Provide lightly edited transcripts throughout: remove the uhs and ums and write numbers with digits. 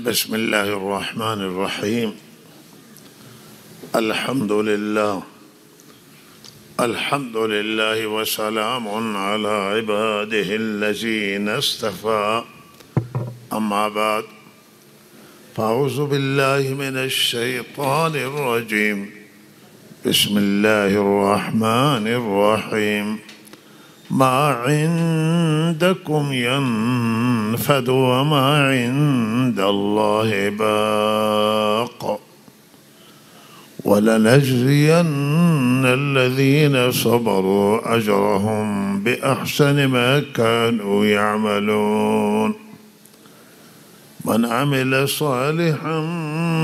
بسم الله الرحمن الرحيم. الحمد لله وسلام على عباده الذين اصطفى. أما بعد، فأعوذ بالله من الشيطان الرجيم. بسم الله الرحمن الرحيم. ما عندكم ينفد وما عند الله باق ولنجزين الذين صبروا أجرهم بأحسن ما كانوا يعملون. من عمل صالحا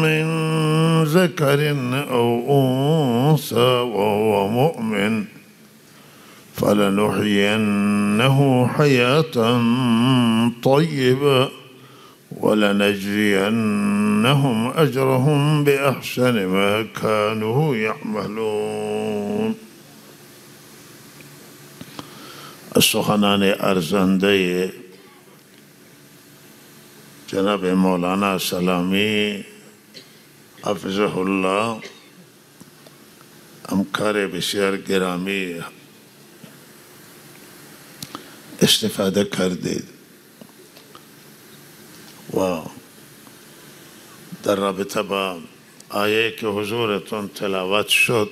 من ذكر أو أنثى وهو مؤمن فلنحيينه حياة طيبة ولنجزينهم أجرهم بأحسن ما كانوا يعملون. سخنان ارزنده جناب مولانا سلامی حفظه الله همکار بسیار گرامی استفاده کردید و در رابطه با آیه که حضورتون تلاوت شد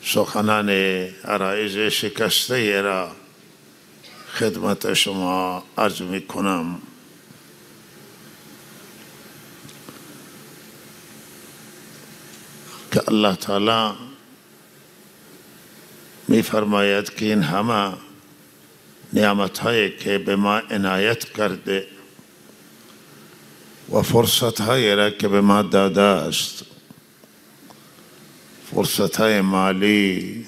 سخنان عرایض شکسته را خدمت شما عرض می کنم. که الله تعالی می فرماید که این همه نعمت هایی که به ما عنایت کرده و فرصت هایی را که به ما داده است، فرصت های مالی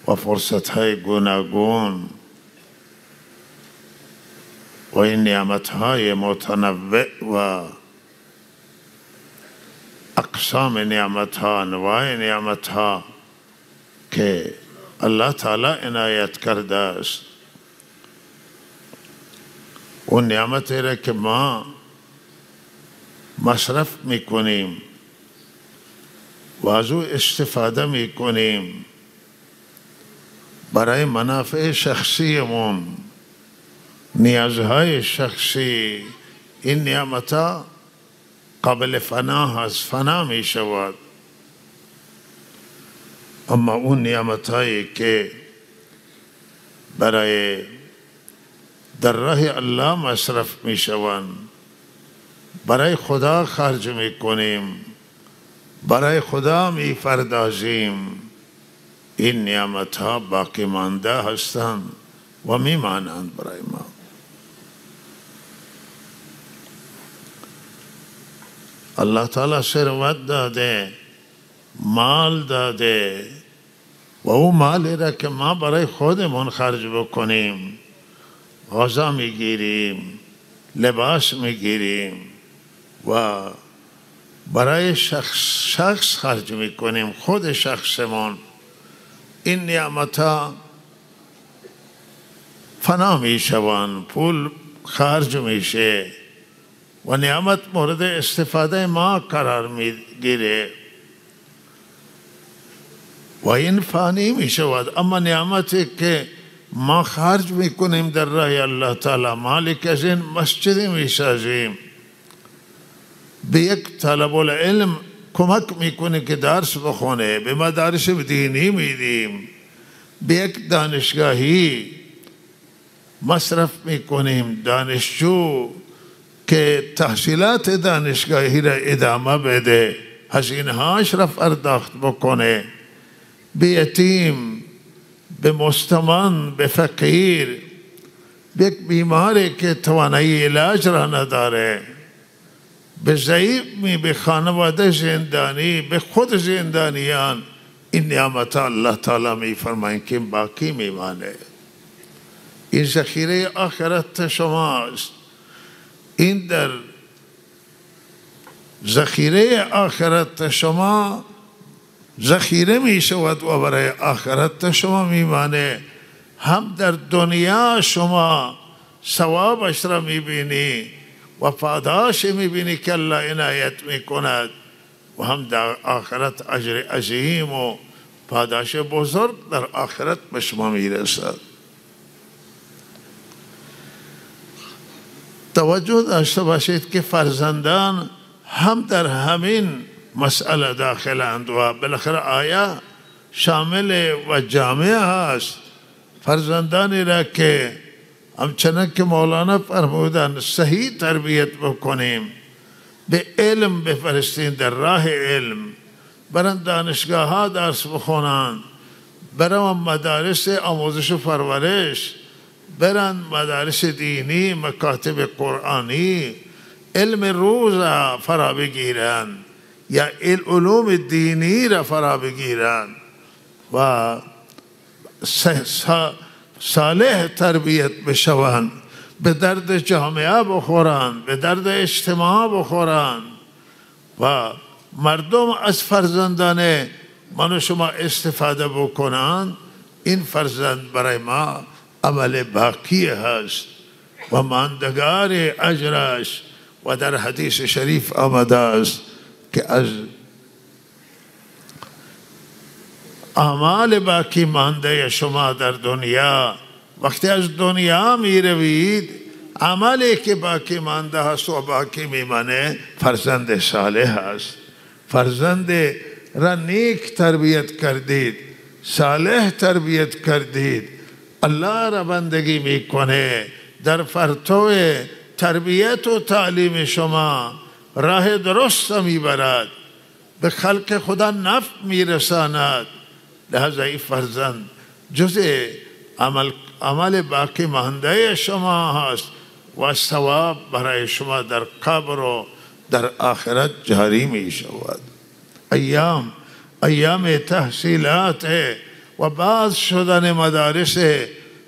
و فرصت های گوناگون و این نعمت های متنوع و اقسام نعمت ها، انواع نعمت ها که الله تعالی عنایت کرده است، اون نعمتی را که ما مصرف میکنیم و از او استفاده میکنیم برای منافع شخصیمون، نیازهای شخصی، این نعمت قابل فنا هست، فنا می شود. اما اون نعمت هایی که برای در راه الله مصرف می شوند، برای خدا خرج می کنیم، برای خدا می پردازیم، این نعمت ها باقی مانده هستند و می مانند برای ما. الله تعالی ثروت داده، مال داده و او مالی را که ما برای خودمون خرج بکنیم، غذا میگیریم، لباس میگیریم و برای شخص خرج میکنیم، خود شخصمون، این نعمت ها فنا میشوند، پول خرج میشه و نعمت مورد استفاده ما قرار میگیره و این فانی می شود. اما نعمتی که ما خرج میکنیم در راه الله تعالی، مالک از این مسجد می سازیم، به یک طالب العلم کمک میکنیم که درس بخونه، به مدارس دینی میدیم، به یک دانشگاهی مصرف میکنیم، دانشجو که تحصیلات دانشگاهی را ادامه بده، هزینه هاش را پرداخت بکنه، به یتیم، به مستمن، به فقیر، به یک بیماری که توانایی علاج را نداره، به ضعیف، به خانواده زندانی، به خود زندانیان، این نعمت الله تعالی می فرمایند که باقی می مانه. این ذخیره آخرت شماست. این در ذخیره آخرت شما ذخیره می شود و برای آخرت شما می مانه. هم در دنیا شما ثوابش را می بینی و پاداش میبینی که الله عنایت میکند و هم در آخرت اجر عظیم و پاداش بزرگ در آخرت به شما میرسد. توجه داشته باشید که فرزندان هم در همین مسئله داخلند و بالاخره آیه شامل و جامع هست. فرزندانی را که همچنان که مولانا فرمودند صحیح تربیت بکنیم، به علم بفرستین، در راه علم برن دانشگاه ها درس بخونن، برن مدارس آموزش و پرورش، برن مدارس دینی، مکاتب قرآنی، علم روز را فرا بگیرن یا علوم دینی را فرا بگیرن و صالح تربیت بشوند، به درد جامعه بخورند، به درد اجتماع بخورند و مردم از فرزندان من و شما استفاده بکنند. این فرزند برای ما عمل باقی هست و ماندگار اجرش. و در حدیث شریف آمده است که از اعمال باقی مانده شما در دنیا، وقتی از دنیا می روید، عملی که باقی مانده هست و باقی میمانه فرزند صالح است. فرزند را نیک تربیت کردید، صالح تربیت کردید، الله را بندگی میکنه، در پرتو تربیت و تعلیم شما راه درست میبرد، به خلق خدا نفع میرساند. لحظه ای فرزند جز عمل باقی مانده شما هست و ثواب برای شما در قبر و در آخرت جاری می شود. ایام تحصیلات و باز شدن مدارس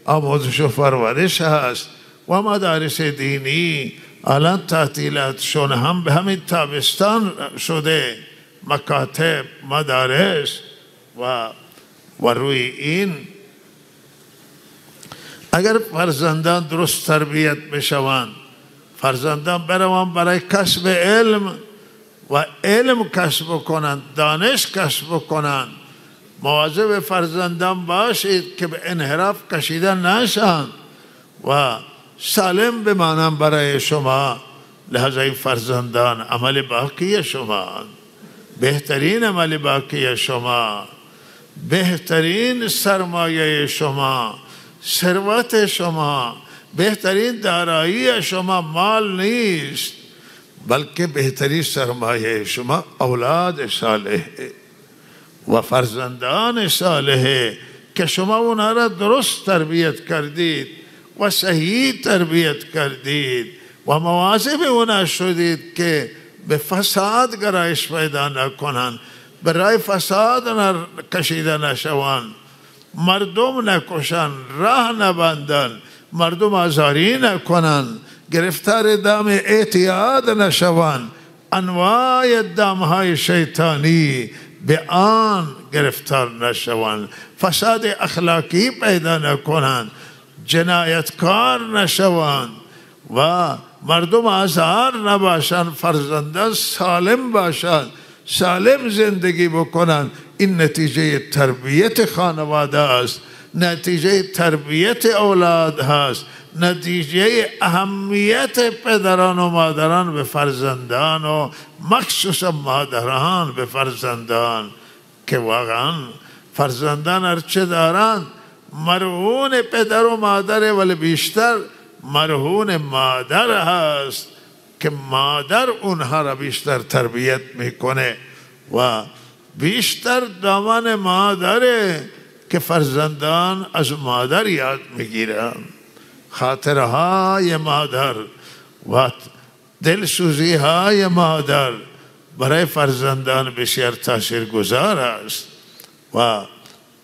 آموزش و پرورش هست و مدارس دینی. الان تعطیلاتشون هم به همین تابستان شده، مکاتب، مدارس و روی این اگر فرزندان درست تربیت بشوند، فرزندان بروند برای کسب علم و علم کسب کنند، دانش کسب کنند، مواظب فرزندان باشید که به انحراف کشیده نشند و سالم بمانند برای شما. لحظه این فرزندان عمل باقی شما، بهترین عمل باقی شما، بهترین سرمایه شما، ثروت شما، بهترین دارایی شما مال نیست، بلکه بهترین سرمایه شما اولاد صالح و فرزندان صالح که شما اونها را درست تربیت کردید و صحیح تربیت کردید و مواظب اونها شدید که به فساد گرایش پیدا نکنند، برای فساد کشیده نشوند، مردم نکشند، راه نبندند، مردم آزاری نکنند، گرفتار دام اعتیاد نشوند، انواع دامهای شیطانی به آن گرفتار نشوند، فساد اخلاقی پیدا نکنند، جنایتکار نشوند و مردم آزار نباشند، فرزندان سالم باشند، سالم زندگی بکنند. این نتیجه تربیت خانواده است، نتیجه تربیت اولاد هست، نتیجه اهمیت پدران و مادران به فرزندان و مخصوصا مادران به فرزندان که واقعا فرزندان هرچه دارند مرهون پدر و مادر، ولی بیشتر مرهون مادر هست که مادر اونها را بیشتر تربیت میکنه و بیشتر دامن مادره که فرزندان از مادر یاد میگیرن. خاطرهای مادر و دلسوزی های مادر برای فرزندان بسیار تاثیرگذار است و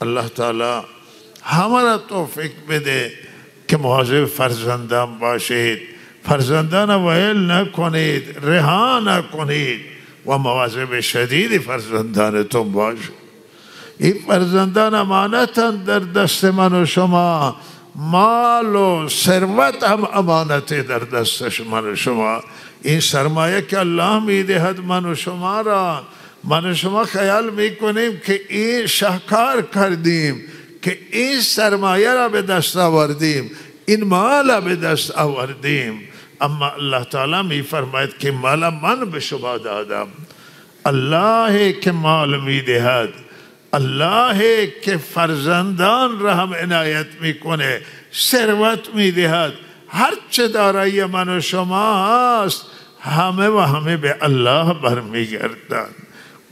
الله تعالی همه را توفیق بده که مواظب فرزندان باشید، فرزندان ویل نکنید، رها نکنید و مواظب شدید فرزندانتون باشید. این فرزندان امانتند در دست من و شما مال و ثروت هم امانت در دستش من و شما. این سرمایه که الله میدهد من و شما را، من و شما خیال میکنیم که این شاهکار کردیم، که این سرمایه را به دست آوردیم، این مال را به دست آوردیم. اما الله تعالی میفرماید که مال من به شما دادم. الله که مال میدهد، الله که فرزندان را هم عنایت میکنه، ثروت میدهد، هر چه دارایی من و شما هست همه و همه به الله برمیگردند.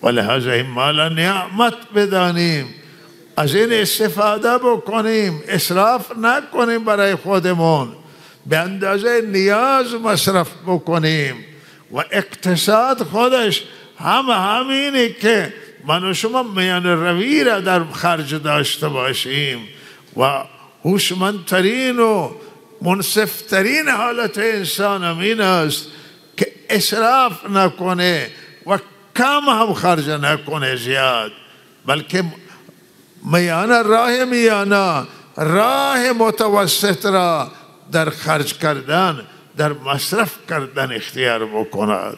ولهذا این مال نعمت بدانیم، از این استفاده بکنیم، اسراف نکنیم برای خودمون، به اندازه نیاز مصرف بکنیم. و اقتصاد خودش همینی که من و شما میان روی را در خرج داشته باشیم و هوشمندترین و منصفترین حالت انسان همین است که اسراف نکنه و کم هم خرج نکنه زیاد، بلکه راه متوسط را در خرج کردن، در مصرف کردن اختیار بکند.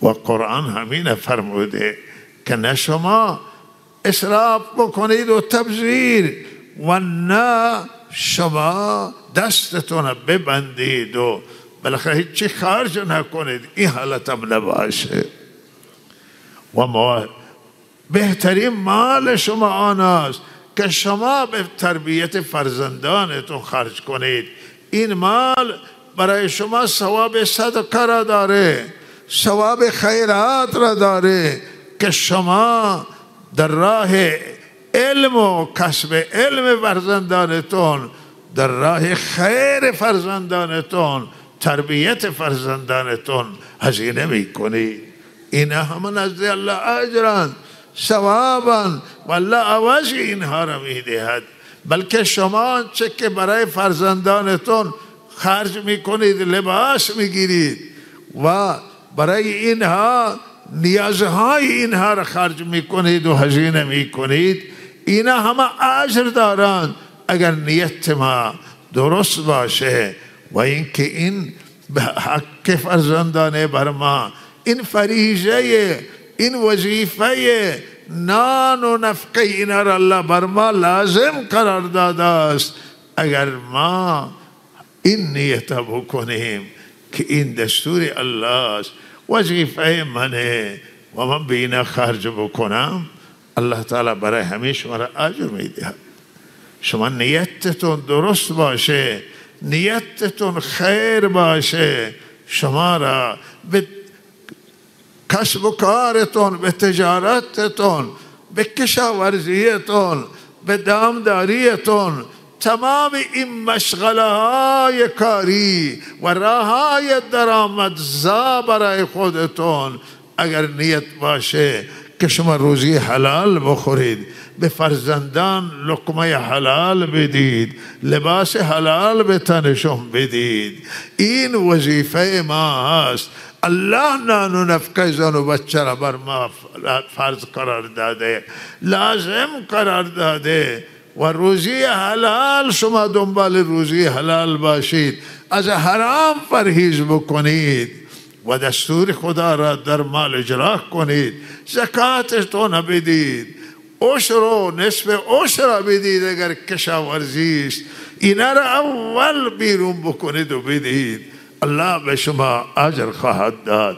و قرآن همین فرموده که نه شما اسراف بکنید و تبذیر، و نه شما دستتون ببندید و بالاخره هیچی خرج نکنید. این حالت هم نباشه. و بهترین مال شما آن است که شما به تربیت فرزندانتون خرج کنید. این مال برای شما ثواب صدقه را داره، ثواب خیرات را داره که شما در راه علم و کسب علم فرزندانتون، در راه خیر فرزندانتون، تربیت فرزندانتون هزینه میکنید. این همه نزد الله اجران ثوابا و الله عوض اینها را میدهد. بلکه شما چه که برای فرزندانتون خرج میکنید، لباس میگیرید و برای اینها نیازهای اینها را خرج میکنید و هزینه میکنید، اینا همه اجر دارند اگر نیت ما درست باشه. و اینکه این به حق فرزندان بر ما این فریضه، این وظیفه نان و نفقه اینا را الله بر ما لازم قرار داده است. اگر ما این نیت بکنیم که این دستور الله است، وظیفه منه و من به اینا خرج بکنم، الله تعالی برای همه شما را اجر میده. شما نیتتون درست باشه، نیتتون خیر باشه، شما را به کسب و کارتون، به تجارتتون، به کشاورزیتون، به دامداریتون، تمام این مشغله های کاری و راه های درآمدزا برای خودتون اگر نیت باشه که شما روزی حلال بخورید، به فرزندان لقمه حلال بدید، لباس حلال به تنشون بدید، این وظیفه ما هست. الله نان و نفقه زن و بچه را بر ما فرض قرار داده، لازم قرار داده. و روزی حلال، شما دنبال روزی حلال باشید، از حرام پرهیز بکنید و دستور خدا را در مال اجرا کنید. زکاتتون بدید، عشر و نصف عشر را بدید اگر کشاورزی است، اینا را اول بیرون بکنید و بدید. الله به شما اجر خواهد داد،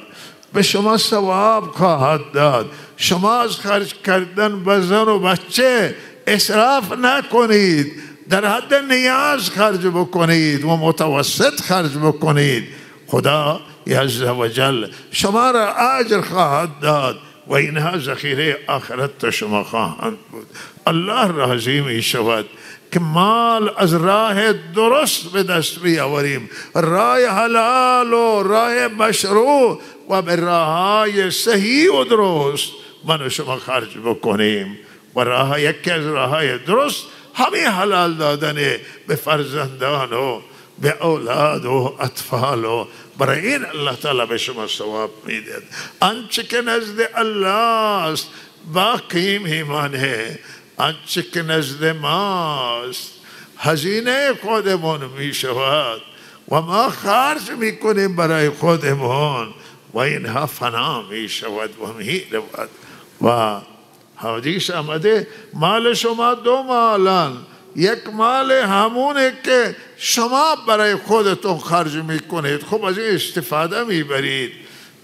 به شما ثواب خواهد داد. شما از خرج کردن به زن و بچه اسراف نکنید، در حد نیاز خرج بکنید و متوسط خرج بکنید. خدا عز و جل شما را اجر خواهد داد و اینها ذخیره آخرت شما خواهند بود. الله راضی می شود که مال از راه درست به دست بیاوریم، راه حلال و راه مشروع و به راههای صحیح و درست من و شما خرج بکنیم. و یکی از راههای درست همین حلال دادن به فرزندان و به اولاد و اطفال، و برای این الله تعالی به شما ثواب میده. آنچه که نزد الله است باقی میمانه، آنچه که نزد ماست هزینه خودمون می شود و ما خرج می کنیم برای خودمون و اینها فنا می شود و می رود. و حدیث آمده مال شما دو مالن، یک مال همونه که شما برای خودتون خرج می کنید، خب از این استفاده می برید،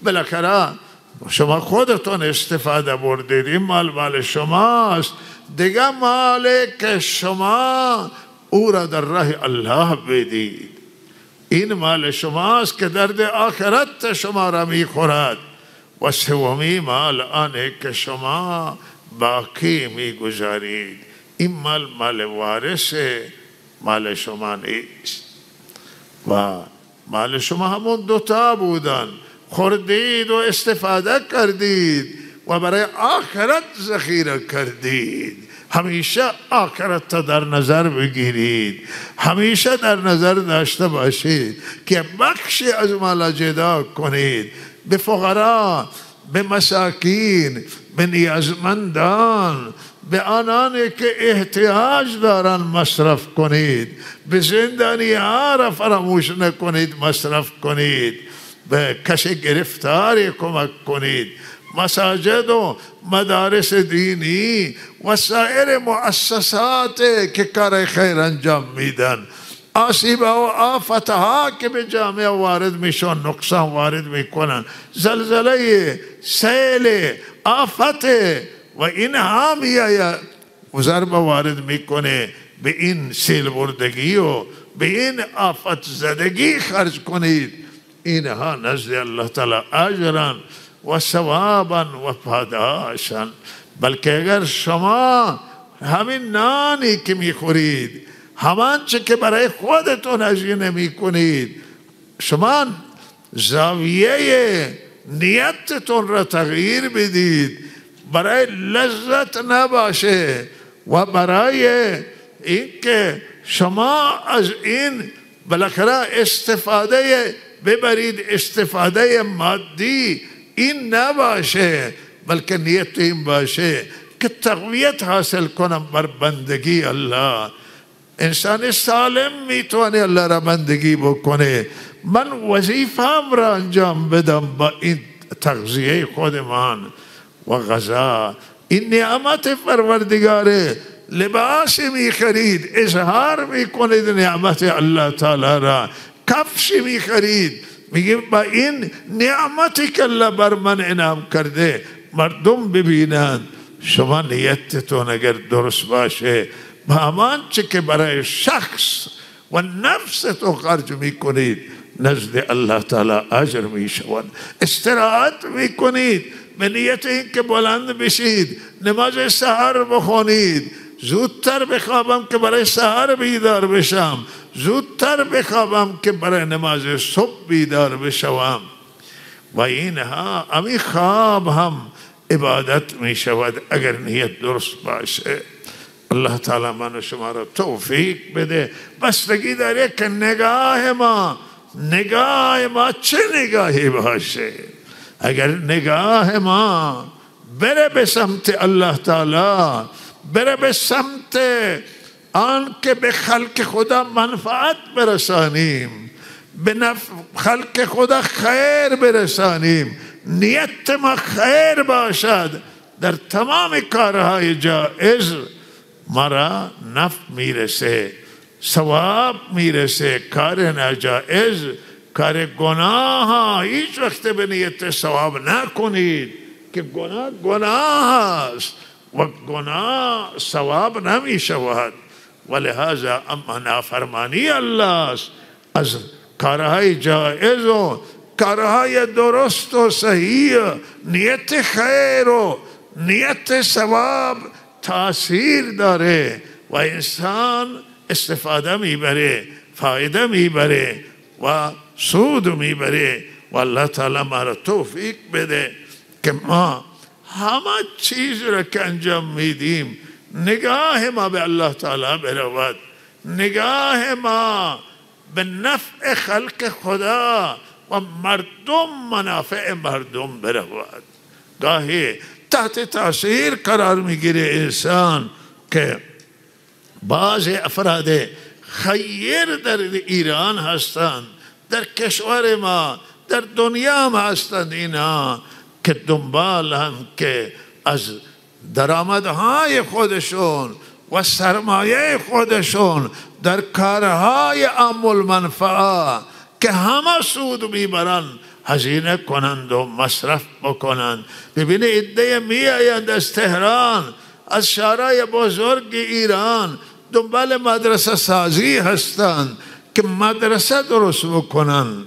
بالاخره شما خودتون استفاده بردید، این مال شماست. دیگه مالی که شما او را در راه الله بدید، این مال شماست که درد آخرت شما را می خورد. و سومی مال آنه که شما باقی می گذارید، این مال وارث مال شما نیست. و مال شما همون دوتا بودن، خوردید و استفاده کردید و برای آخرت ذخیره کردید. همیشه آخرت در نظر بگیرید، همیشه در نظر داشته باشید که بخشی از مال جدا کنید، به فقرا، به مساکین، به نیازمندان، به آنانی که احتیاج دارن مصرف کنید، به زندانی ها را فراموش نکنید مصرف کنید، به کسی گرفتاری کمک کنید. مساجد و مدارس دینی و سایر مؤسسات که کار خیر انجام میدن، آسیب و آفتها که به جامعه وارد میشن، نقصان وارد میکنن، زلزله، سیل، آفت و اینها میآید و ضربه وارد میکنه، به این سیل بردگی و به این آفت زدگی خرج کنید. اینها نزد الله تعالی اجرن و ثوابا و پاداشن. بلکه اگر شما همین نانی که میخورید، همان چه که برای خودتون هزینه میکنید، شما زاویه نیتتون را تغییر بدید، برای لذت نباشه و برای اینکه شما از این بالاخره استفاده ببرید، استفاده مادی این نباشه، بلکه نیت این باشه که تقویت حاصل کنم بر بندگی الله. انسان سالم میتونه الله را بندگی بکنه. من وظیفه‌ام را انجام بدم با این تغذیه خودمان و غذا. این نعمت پروردگاره. لباس میخرید، اظهار میکنید نعمت الله تعالی را. کفش میخرید، میگه با این نعمتی که الله بر من انعام کرده مردم ببینند. شما نیتتون اگر درست باشه، با همان چه که برای شخص و نفستون خرج میکنید، نزد الله تعالی اجر میشوند. استراحت میکنید به نیت این که بلند بشید، نماز سحر بخونید، زودتر بخوابم که برای سحر بیدار بشم، زودتر بخوابم که برای نماز صبح بیدار بشوم. و اینها امی خواب هم عبادت می شود اگر نیت درست باشه. الله تعالی من و شما را توفیق بده. بستگی داره که نگاه ما چه نگاهی باشه. اگر نگاه ما بره به سمت الله تعالی، بره به سمت آن که به خلق خدا منفعت برسانیم، به خلق خدا خیر برسانیم، نیت ما خیر باشد، در تمام کارهای جائز ما را نفع میرسه، ثواب میرسه. کار ناجائز، کار گناه هیچ وقت به نیت ثواب نکنید که گناه است و گناه ثواب نمی شود. ولهذا اما نافرمانی الله است از کارهای جائز و کارهای درست و صحیح، نیت خیر و نیت ثواب تاثیر داره و انسان استفاده میبره، فایده میبره و سود میبره. و الله تعالی ما را توفیق بده که ما همه چیز را که انجام میدیم نگاه ما به الله تعالی برود، نگاه ما به نفع خلق خدا و مردم، منافع مردم برود. گاهی تحت تاثیر قرار میگیره انسان که بعض افراد خیر در ایران هستند، در کشور ما، در دنیا هم هستند اینا که دنبالند که از درآمدهای خودشون و سرمایه خودشون در کارهای عام المنفعه که همه سود میبرن هزینه کنند و مصرف بکنند. ببینید عده میآیند از تهران، از شهرهای بزرگ ایران دنبال مدرسه سازی هستند که مدرسه درست بکنند،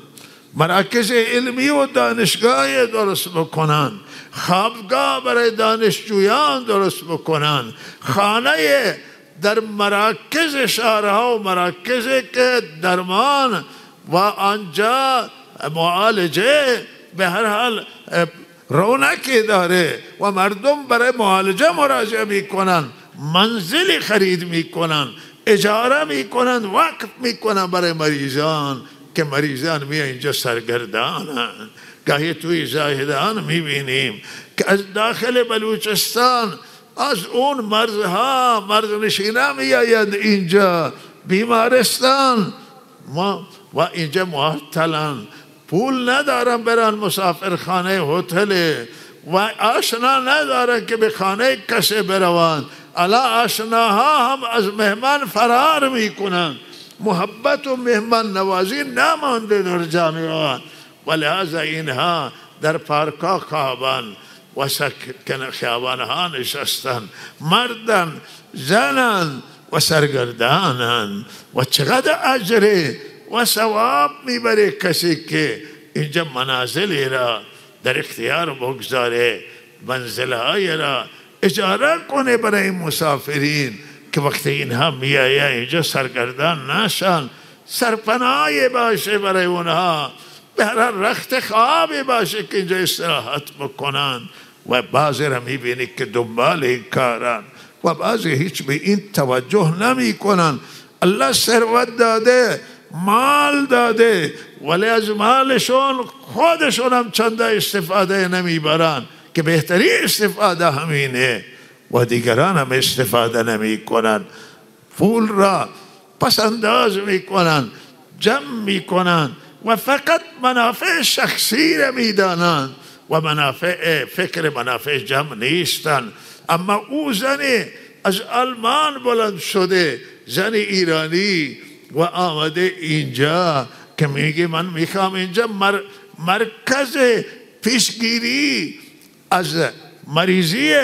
مراکز علمی و دانشگاه درست بکنند، خوابگاه برای دانشجویان درست بکنند، خانه در مراکز شهرها و مراکز که درمان و آنجا معالجه به هر حال رونقی داره و مردم برای معالجه مراجعه میکنن، منزلی خرید میکنن، اجاره میکنن، وقف میکنن برای مریضان که مریضان می اینجا سرگردانند. گاهی توی زاهدان میبینیم که از داخل بلوچستان از اون مرزها مرزنشینا میآیند اینجا بیمارستان و اینجا معطلن، پول ندارن برن مسافرخانه هتل و آشنا ندارن که به خانه کسی بروند. الا آشناها هم از مهمان فرار میکنن، محبت و مهمان نوازی نمانده در جامعات و لحاظ اینها در پارکا خوابان و سکن خیابانها نشستن، مردن زنن و سرگردانن و چقدر اجر و ثواب میبره کسی که اینجا منازلی را در اختیار بگذاره، منزلهای را اجاره کنه برای مسافرین که وقتی اینها میآیه اینجا سرگردان نشن، سرپناهی باشه برای اونها، به هر رخت خوابی باشه که اینجا استراحت بکنن. و بعضی را میبینی که دنبال این کارن و بعضی هیچ به این توجه نمی کنن. الله ثروت داده، مال داده، ولی از مالشون خودشون هم چند استفاده نمیبرن که بهتری استفاده همینه و دیگران هم استفاده نمی کنن. پول را پس انداز می کنن، جمع می کنن و فقط منافع شخصی را می دانن و فکر منافع جمع نیستن. اما او زنی از آلمان بلند شده، زن ایرانی و آمده اینجا که میگه من میخوام اینجا مرکز پیشگیری از مریضی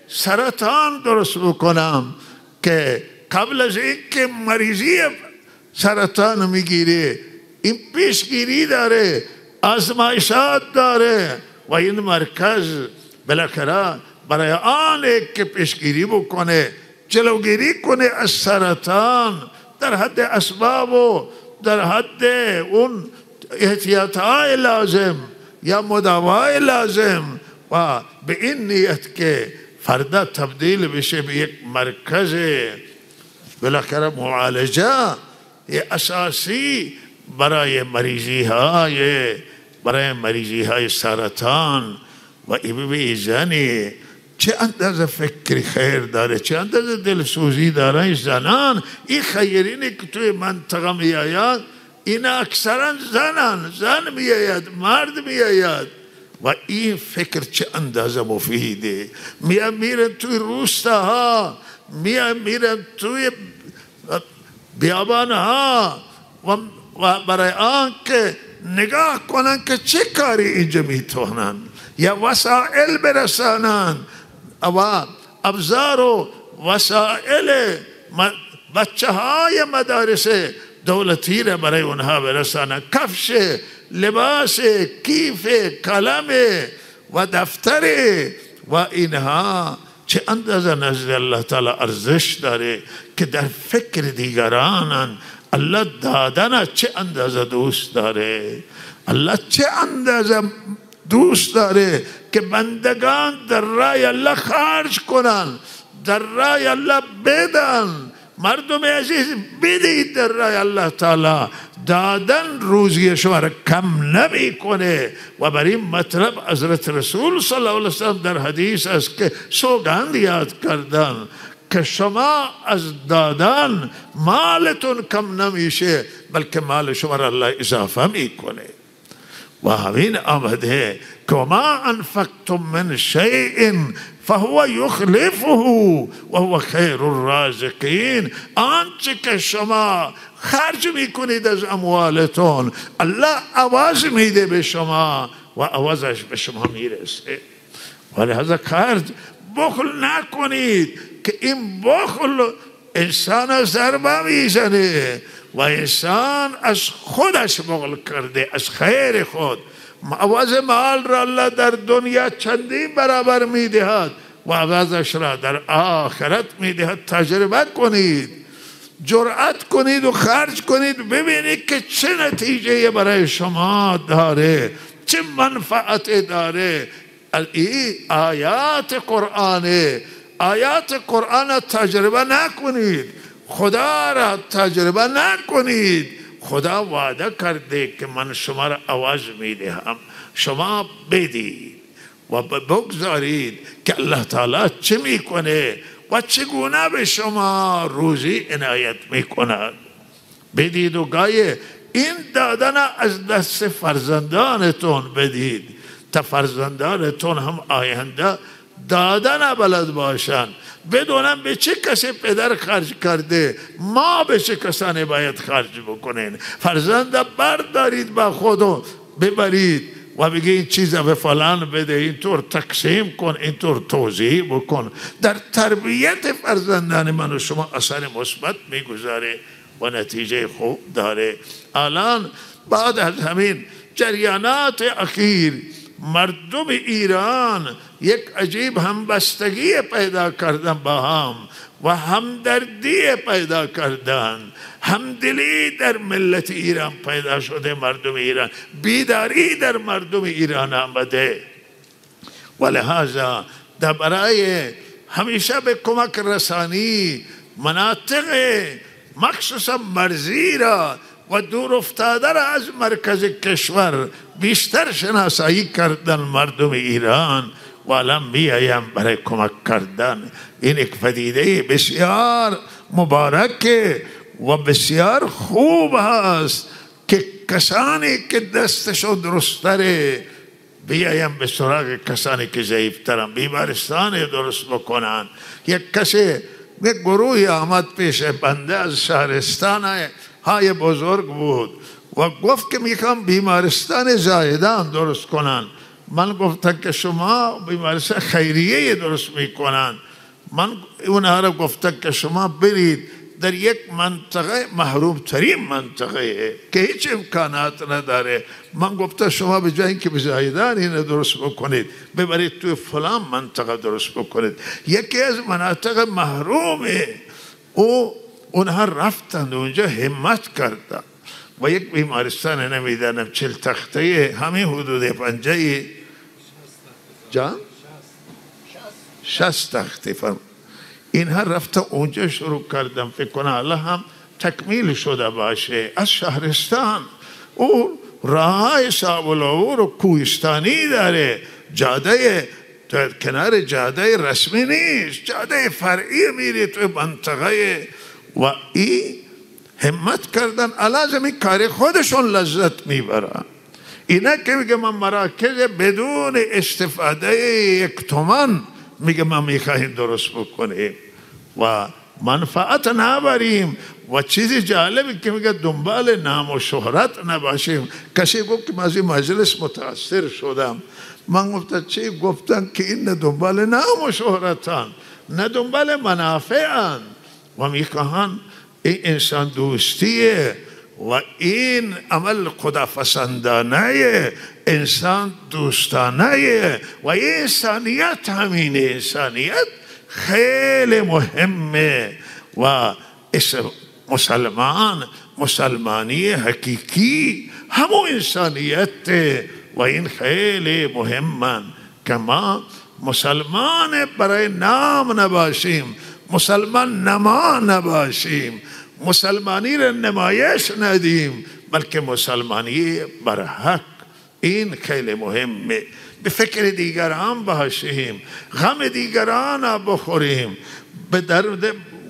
سرطان درست بکنم که قبل از اینکه مریضی سرطان میگیره این پیشگیری داره، آزمایشات داره و این مرکز بالاخره برای آنه که پیشگیری بکنه، جلوگیری کنه از سرطان در حد اسباب و در حد اون احتیاطهای لازم یا مداوای لازم و به این نیت که فردا تبدیل بشه به یک مرکز بالاخره معالجه اساسی برای مریضی های سرطان. و این زنی چه اندازه فکر خیر داره، چه اندازه دلسوزی داره. این زنان، این خیرینی که توی منطقه می آید این اکثرا زن می آید، مرد می آید و این فکر چه اندازه مفیده. میرن توی روستاها، میرن توی بیابانها و برای آن که نگاه کنن که چه کاری اینجا میتونن یا وسائل برسانن و ابزار و وسائل بچه های مدارس دولتی را برای اونها برسانن، کفش، لباس، کیف، قلم و دفتر و اینها چه اندازه نزد الله تعالی ارزش داره که در فکر دیگرانن. الله دادن چه اندازه دوست داره، الله چه اندازه دوست داره که بندگان در راه الله خرج کنن، در راه الله بدن. مردم عزیز بدید در راه الله تعالی، دادن روزی شما را کم نمی کنه. و بر این مطلب حضرت رسول صلی الله علیه وسلم در حدیث است که سوگند یاد کردن که شما از دادن مالتون کم نمیشه، بلکه مال شما را الله اضافه میکنه. و همین آمده که ما انفقتم من شیء فهو یخلفه و هو خیر الرازقین. آنچه که شما خرج میکنید از اموالتون، الله عوض میده به شما و عوضش به شما میرسه. ولهذا خرج بخل نکنید که این بخل انسان ضربه میزنه و انسان از خودش بخل کرده، از خیر خود. عوض مال را الله در دنیا چندین برابر میدهد و عوضش را در آخرت میدهد. تجربه کنید، جرأت کنید و خرج کنید، ببینید که چه نتیجه برای شما داره، چه منفعت داره. این آیات قرآنه. آیات قرآن تجربه نکنید، خدا را تجربه نکنید. خدا وعده کرده که من شما را عوض میدهم، شما بدید و بگذارید که الله تعالی چه میکنه و چگونه به شما روزی عنایت میکند. بدید و گایه این دادن از دست فرزندانتون بدید تا فرزندانتون هم آینده دادن بلد باشن، بدونن به چه کسی پدر خرج کرده، ما به چه کسانی باید خرج بکنین. فرزند بردارید با خودو ببرید و بگی این چیز به فلان بده، اینطور تقسیم کن، اینطور توزیع بکن. در تربیت فرزندان من و شما اثر مثبت میگذاره و نتیجه خوب داره. الان بعد از همین جریانات اخیر مردم ایران یک عجیب همبستگی پیدا کردن با هم و همدردی پیدا کردن، همدلی در ملت ایران پیدا شده. مردم ایران بیداری در مردم ایران آمده و لحاظا در برای همیشه به کمک رسانی مناطق مخصوصا مرزی را و دور افتاده را از مرکز کشور بیشتر شناسایی کردن مردم ایران و الان میایم برای کمک کردن. این یک پدیده بسیار مبارکه و بسیار خوب هست که کسانی که دستشو درستره بیایم به سراغ کسانی که ضعیفترن، بیمارستان درست بکنن. یک کسی یک گروهی آمد پیش بنده از شهرستان های بزرگ بود و گفت که میخوام بیمارستان زایدان درست کنن. من گفتم که شما بیمارستان خیریه درست میکنن. من اونها را گفتم که شما برید در یک منطقه محروم ترین منطقه که هیچ امکانات نداره. من گفتم شما به جای اینکه به زایدان اینو درست بکنید ببرید توی فلان منطقه درست بکنید. یکی از مناطق محرومه اونها رفتند اونجا همت کردن و یک بیمارستان نمیدانم 40 تخته همین حدود پنجه جان 60 تخته اینها رفته اونجا شروع کردن. فکر کنه الله هم تکمیل شده باشه. از شهرستان او راه سابلور و کوهستانی داره، جاده در کنار جاده رسمی نیست، جاده فرعی میری تو منطقه و این همت کردن علازم این کار خودشون لذت میبرن. اینا که میگه من مراکز بدون استفاده 1 تومان میگه من میخواهیم درست بکنیم و منفعت نبریم و چیزی جالبی که میگه دنبال نام و شهرت نباشیم. کسی گفت که من از این مجلس متاثر شدم. من گفتم چی؟ گفتن که این نه دنبال نام و شهرتان نه دنبال منافعان و میخواهن این انسان دوستیه و این عمل خداپسندانه، انسان دوستانه و این انسانیت همینه. انسانیت خیلی مهمه و مسلمانی حقیقی همون انسانیت و این خیلی مهمه که ما مسلمان برای نام نباشیم، مسلمان نما نباشیم، مسلمانی را نمایش ندیم، بلکه مسلمانی بر حق. این خیلی مهمه. به فکر دیگران باشیم، غم دیگران بخوریم، به درد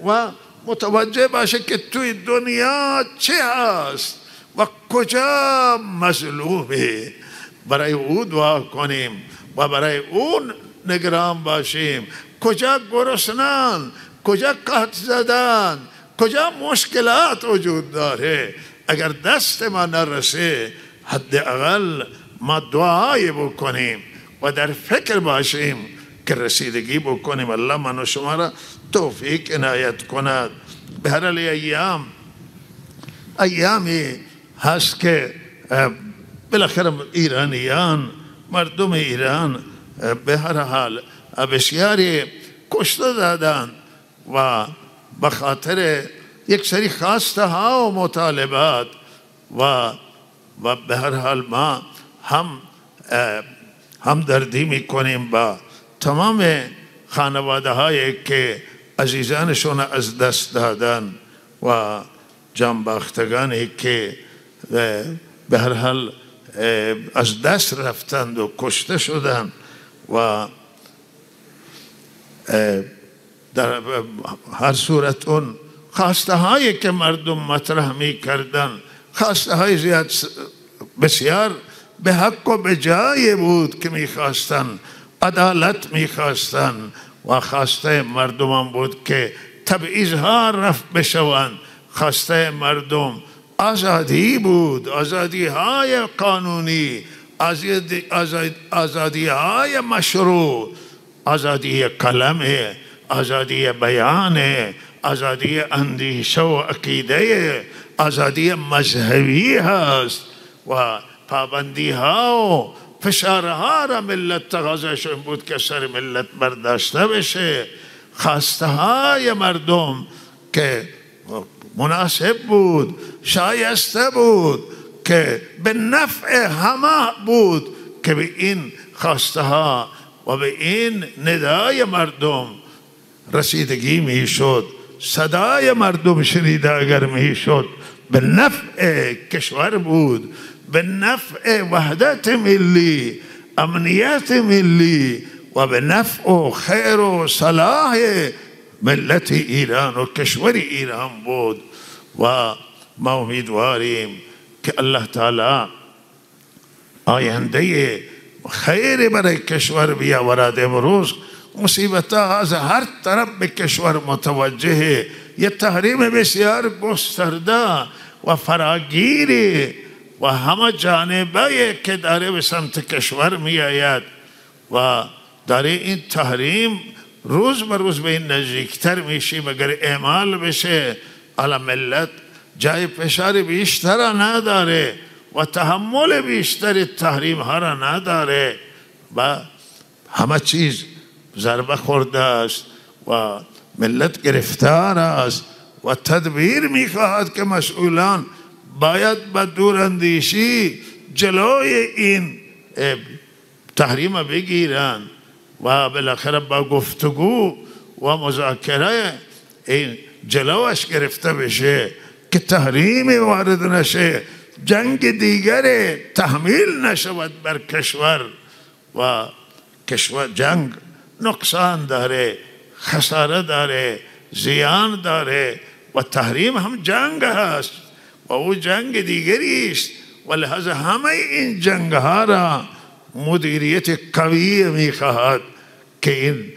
و متوجه باشه که توی دنیا چه هست و کجا مظلومه، برای او دعا کنیم و برای اون نگران باشیم. کجا گرسنان، کجا قحط زدن، کجا مشکلات وجود داره، اگر دست ما نرسه حداقل ما دعای بکنیم و در فکر باشیم که رسیدگی بکنیم. الله من و شما را توفیق عنایت کند. به هر حال ایامی هست که بالاخره ایرانیان، مردم ایران به هر حال بسیاری کشته دادند و به خاطر یک سری خواسته ها و مطالبات و به هر حال ما هم دردی میکنیم با تمام خانواده هایی که عزیزانشون از دست دادن و جانباختگانی که به هر حال از دست رفتند و کشته شدند و در هر صورت اون خواسته هایی که مردم مطرح می کردن خواسته های زیاد بسیار به حق و به جای بود که می خواستن عدالت می خواستن و خواسته مردم بود که تبعیض ها رفع بشوند. خواسته مردم آزادی بود، آزادی های قانونی، آزادی های مشروع، آزادی کلم، آزادی بیان، آزادی اندیشه و عقیده، آزادی مذهبی هست و پابندی ها و فشارها را ملت تقاضاش بود که سر ملت برداشته بشه. خواسته های مردم که مناسب بود، شایسته بود، که به نفع همه بود که به این خواسته ها و به این ندای مردم رسیدگی می شد. صدای مردم شنیده اگر می شد به نفع کشور بود، به نفع وحدت ملی، امنیت ملی و به نفع و خیر و صلاح ملت ایران و کشور ایران بود. و ما امیدواریم که الله تعالی آینده خیر برای کشور بیاورد. امروز مصیبت ها از هر طرف به کشور متوجه، یه تحریم بسیار گسترده و فراگیری و همه جانبه که داره به سمت کشور می آید و داره این تحریم روز به روز به این نزدیکتر میشه. مگر اعمال بشه علی ملت جای فشار بیشتر نداره و تحمل بیشتر تحریم ها را نداره و همه چیز ضربه خورده است و ملت گرفتار است و تدبیر میخواهد که مسئولان باید با دوراندیشی جلوی این تحریم بگیرن و بالاخره با گفتگو و مذاکره این جلوش گرفته بشه که تحریم وارد نشه، جنگ دیگر تحمیل نشود بر کشور و کشور جنگ نقصان داره، خساره داره، زیان داره و تحریم هم جنگ هست و او جنگ دیگری است و لحاظ همه این جنگ ها را مدیریت قوی میخواهد که این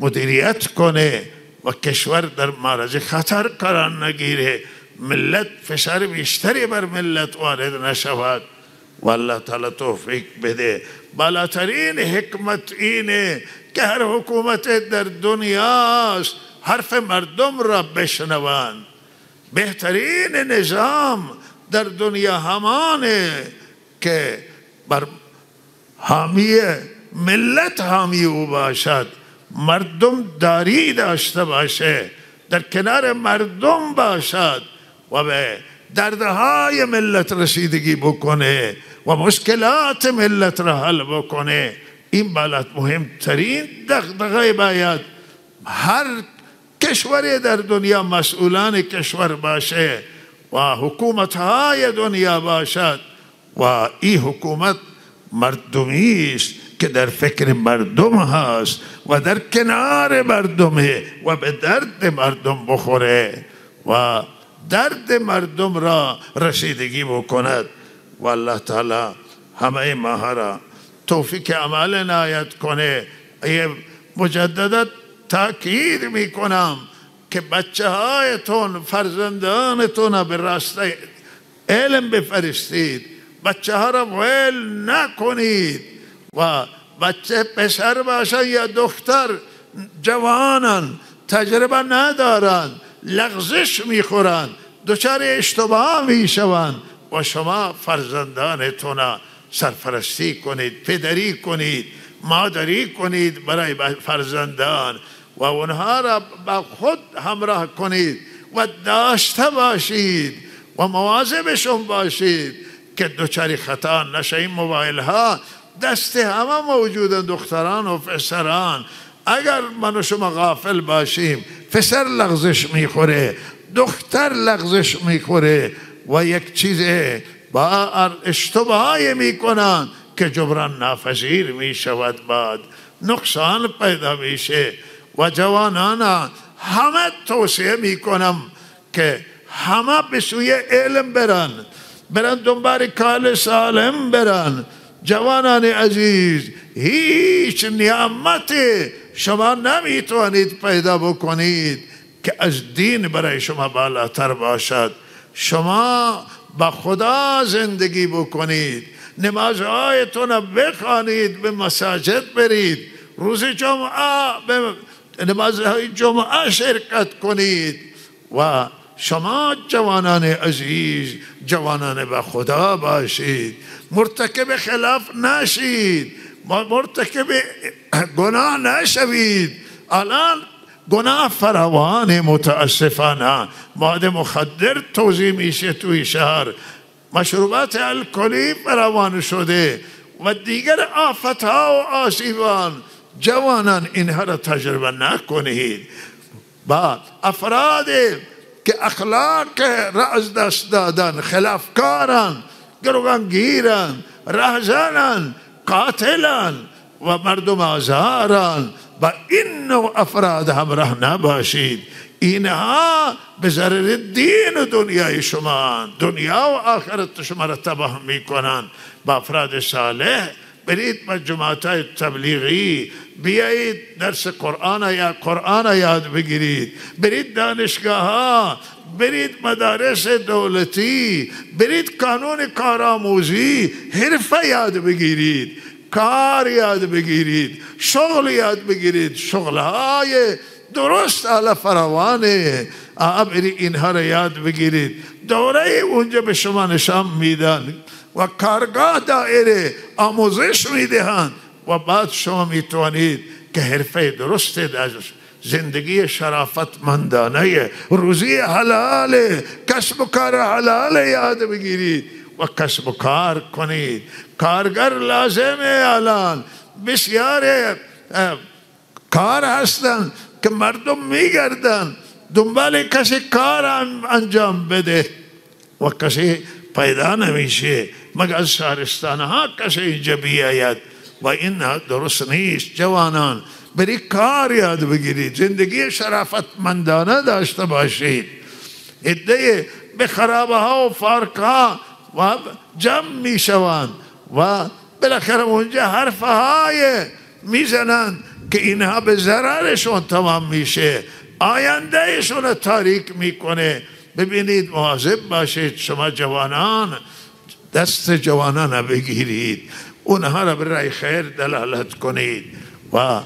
مدیریت کنه و کشور در معرض خطر قرار نگیره، ملت فشار بیشتری بر ملت وارد نشود و الله تعالی توفیق بده. بالاترین حکمت اینه که هر حکومت در دنیاست حرف مردم را بشنوند. بهترین نظام در دنیا همانه که بر حامی ملت حامی او باشد، مردم داری داشته باشه، در کنار مردم باشد و به دردهای ملت رسیدگی بکنه و مشکلات ملت را حل بکنه. این بالات مهمترین دغدغه باید هر کشوری در دنیا مسئولان کشور باشه و حکومتهای دنیا باشد و این حکومت مردمی است که در فکر مردم هست و در کنار مردمه و به درد مردم بخوره و درد مردم را رسیدگی بکند. و الله تعالی همه ما را توفیق عمل عنایت کنه. مجددا تاکید میکنم که بچه هایتون، فرزندانتون به راسته علم بفرستید، بچه ها را ویل نکنید و بچه پسر باشن یا دختر جوانن، تجربه ندارن، لغزش میخورن، دچار اشتباه میشوند و شما فرزندانتون سرپرستی کنید، پدری کنید، مادری کنید برای فرزندان و اونها را با خود همراه کنید و داشته باشید و مواظبشون باشید که دچار خطا نشه. این موبایل ها دست همه موجودن، دختران و پسران. اگر من و شما غافل باشیم پسر لغزش میخوره، دختر لغزش میخوره و یک چیز با اشتباهی میکنن که جبران ناپذیر میشود، بعد نقصان پیدا میشه. و جوانان همه توصیه میکنم که همه به سوی علم برن دنبال کال سالم برن. جوانان عزیز، هیچ نعمت شما نمیتوانید پیدا بکنید که از دین برای شما بالاتر باشد. شما با خدا زندگی بکنید، نمازهایتون بخوانید، به مساجد برید، روز جمعه به نمازهای جمعه شرکت کنید و شما جوانان عزیز جوانان به خدا باشید، مرتکب خلاف نشید، مرتکب گناه نشوید. الان گناه فراوان متاسفانه، مواد مخدر توزیع میشه توی شهر، مشروبات الکلی فراوان شده و دیگر آفتها و آسیبان. جوانان اینها را تجربه نکنید. با افراد که اخلاق را از دست دادن، خلافکارن، گروگانگیرن، رهزنن، قاتلن و مردم آزارن، با این نوع افراد همراه نباشید. اینها به ضرر دین و دنیای شما، دنیا و آخرت شما را تباه میکنن. با افراد صالح برید با جماعتهای تبلیغی، بیایید درس قرآن یاد بگیرید، برید دانشگاه ها، برید مدارس دولتی، برید قانون کارآموزی، حرفه یاد بگیرید، کار یاد بگیرید، شغل یاد بگیرید. شغلهای درست علی فراوانه، برید اینها را یاد بگیرید. دوره اونجا به شما نشان میدن و کارگاه دائره آموزش میدهند و بعد شما میتوانید که حرفه درست در زندگی شرافتمندانه، روزی حلال، کسب و کار حلال یاد بگیرید و کسب و کار کنید. کارگر لازمه. الان بسیار کار هستند که مردم میگردن دنبال کسی کار انجام بده و کسی پیدا نمیشه، مگر از شهرستان ها کسی اینجا بیاید و این درست نیست. جوانان برید کار یاد بگیرید، زندگی شرافتمندانه داشته باشید. عده به خرابه ها و فارق ها و جمع می شوند و بالاخره اونجا حرف های میزنند که اینها به ضررشون تمام میشه، آیندهشون تاریک میکنه. ببینید، مواظب باشید. شما جوانان دست جوانان بگیرید، اونها را برای خیر دلالت کنید و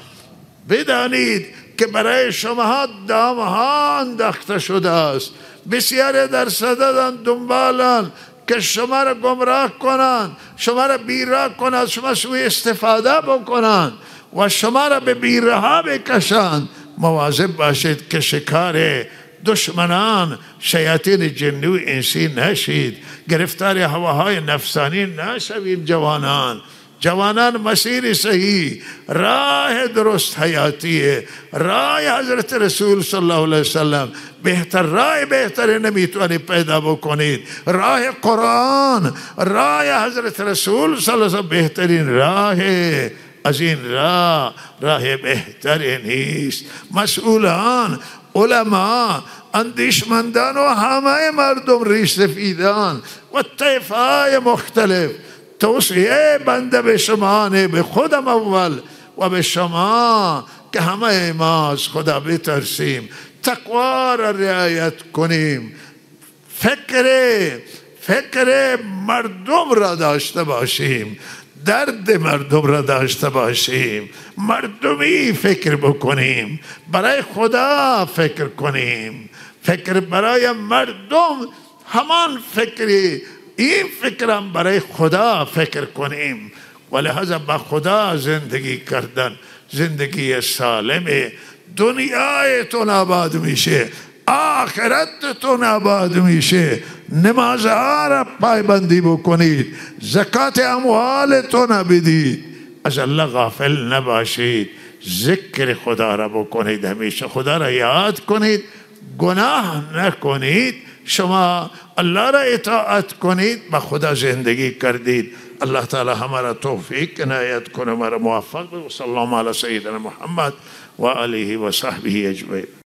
بدانید که برای شما دامها انداخته شده است. بسیار در صددن دنبالن که شما را گمراه کنند، شما را بیراه کنند، شما سوی استفاده بکنند و شما را به بیرها بکشند. مواظب باشید که شکار دشمنان شیاطین جنی و انسی نشید، گرفتار هواهای نفسانی نشوید. جوانان مسیر صحیح، راه درست حیاتیه، راه حضرت رسول صلی الله علیه وسلم، راه بهتر نمیتونی پیدا بکنید. راه قرآن، راه حضرت رسول صلی الله علیه وسلم بهترین راه. از این راه بهتری نیست. مسئولان، علما، اندیشمندان و همه مردم ریش سفیدان و طایفه‌های مختلف توصیه بنده به شما، به خودم اول و به شما که همه ما از خدا بترسیم، تقوا را رعایت کنیم، فکر مردم را داشته باشیم، درد مردم را داشته باشیم، مردمی فکر بکنیم، برای خدا فکر کنیم، فکر برای مردم همان فکری، این فکرم برای خدا فکر کنیم. و لحاظا با خدا زندگی کردن زندگی سالمه. دنیایتون آباد میشه، آخرتتون آباد میشه. نمازها را پایبندی بکنید، زکات اموالتون بدید، از الله غافل نباشید، ذکر خدا را بکنید، همیشه خدا را یاد کنید، گناه نکنید. شما الله را اطاعت کنید، با خدا زندگی کردید. الله تعالی ہمارا توفیق عنایت کنه، ہمارا موفق. صلی اللہ علیہ سیدنا محمد و آلہ و صحبہ اجمعین.